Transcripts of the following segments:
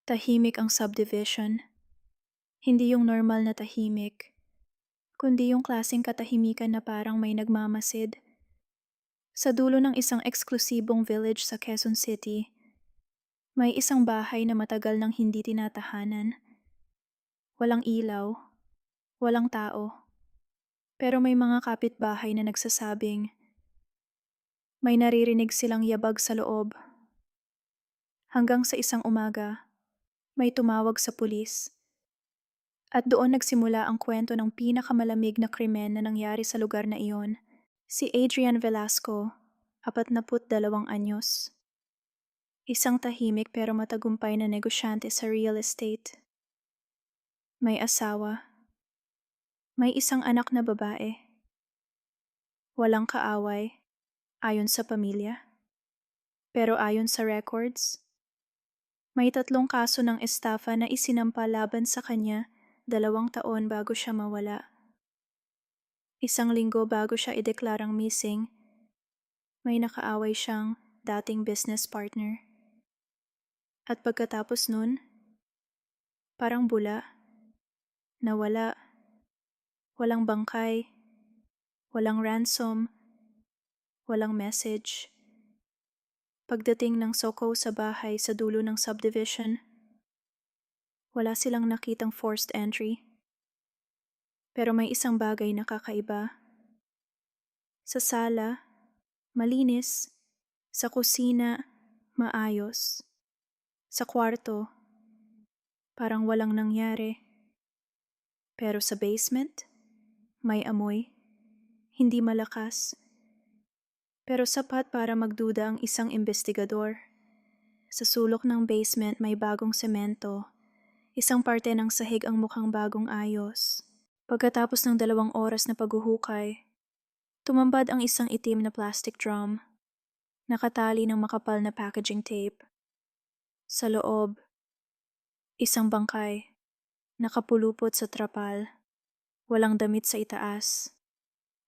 Tahimik ang subdivision. Hindi yung normal na tahimik, kundi yung klaseng katahimikan na parang may nagmamasid. Sa dulo ng isang eksklusibong village sa Quezon City, may isang bahay na matagal nang hindi tinatahanan. Walang ilaw, walang tao, pero may mga kapitbahay na nagsasabing may naririnig silang yabag sa loob. Hanggang sa isang umaga, may tumawag sa pulis. At doon nagsimula ang kwento ng pinakamalamig na krimen na nangyari sa lugar na iyon. Si Adrian Velasco, 42 anyos. Isang tahimik pero matagumpay na negosyante sa real estate. May asawa. May isang anak na babae. Walang kaaway, ayon sa pamilya. Pero ayon sa records, may 3 kaso ng estafa na isinampa laban sa kanya 2 taon bago siya mawala. 1 linggo bago siya ideklarang missing, may nakaaway siyang dating business partner. At pagkatapos nun, parang bula, nawala, walang bangkay, walang ransom, walang message. Pagdating ng Soko sa bahay sa dulo ng subdivision, wala silang nakitang forced entry. Pero may isang bagay na kakaiba. Sa sala, malinis. Sa kusina, maayos. Sa kwarto, parang walang nangyari. Pero sa basement, may amoy. Hindi malakas. Pero sapat para magduda ang isang investigador. Sa sulok ng basement may bagong semento. Isang parte ng sahig ang mukhang bagong ayos. Pagkatapos ng 2 oras na paghuhukay, tumambad ang isang itim na plastic drum. Nakatali ng makapal na packaging tape. Sa loob, isang bangkay. Nakapulupot sa trapal. Walang damit sa itaas.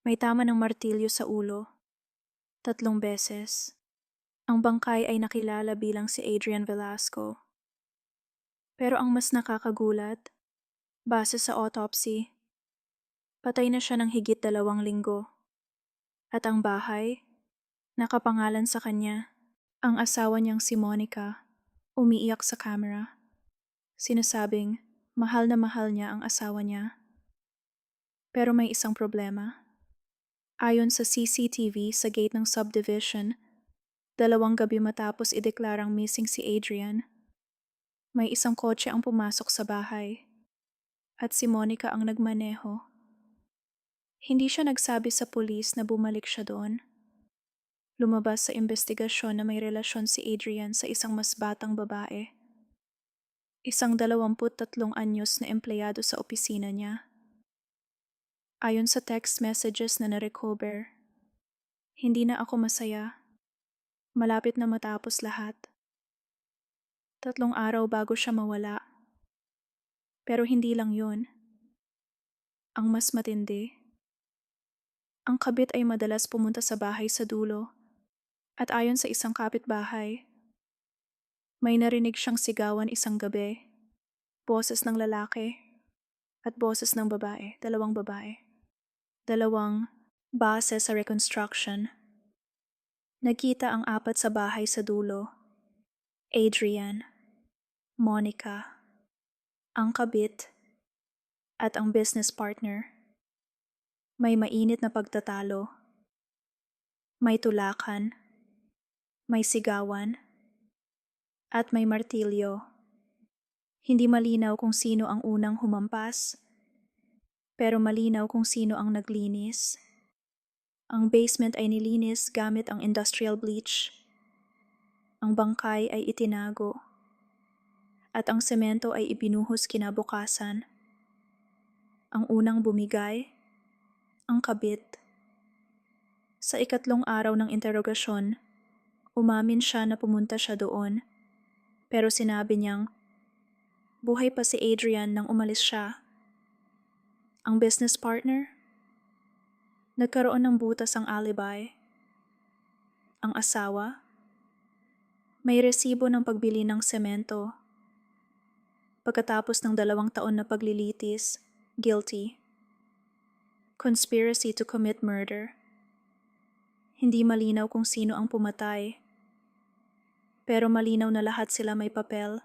May tama ng martilyo sa ulo. 3 beses. Ang bangkay ay nakilala bilang si Adrian Velasco. Pero ang mas nakakagulat, base sa autopsy, patay na siya ng higit 2 linggo. At ang bahay, nakapangalan sa kanya. Ang asawa niyang si Monica, umiiyak sa camera. Sinasabing, mahal na mahal niya ang asawa niya. Pero may isang problema. Ayon sa CCTV sa gate ng subdivision, 2 gabi matapos ideklarang missing si Adrian, may isang kotse ang pumasok sa bahay. At si Monica ang nagmaneho. Hindi siya nagsabi sa pulis na bumalik siya doon. Lumabas sa investigasyon na may relasyon si Adrian sa isang mas batang babae. Isang 23 anyos na empleyado sa opisina niya. Ayon sa text messages na na-recover, hindi na ako masaya. Malapit na matapos lahat. 3 araw bago siya mawala. Pero hindi lang yun. Ang mas matindi, ang kabit ay madalas pumunta sa bahay sa dulo. At ayon sa isang kapitbahay, may narinig siyang sigawan isang gabi. Boses ng lalaki at boses ng babae, 2 babae. 2 base sa reconstruction. Nagkita ang 4 sa bahay sa dulo. Adrian, Monica, ang kabit, at ang business partner. May mainit na pagtatalo. May tulakan. May sigawan. At may martilyo. Hindi malinaw kung sino ang unang humampas, pero malinaw kung sino ang naglinis. Ang basement ay nilinis gamit ang industrial bleach. Ang bangkay ay itinago. At ang semento ay ibinuhos kinabukasan. Ang unang bumigay, ang kabit. Sa 3 araw ng interogasyon, umamin siya na pumunta siya doon, pero sinabi niyang buhay pa si Adrian nang umalis siya. Ang business partner? Nagkaroon ng butas ang alibi. Ang asawa? May resibo ng pagbili ng semento. Pagkatapos ng 2 taon na paglilitis, guilty. Conspiracy to commit murder. Hindi malinaw kung sino ang pumatay. Pero malinaw na lahat sila may papel.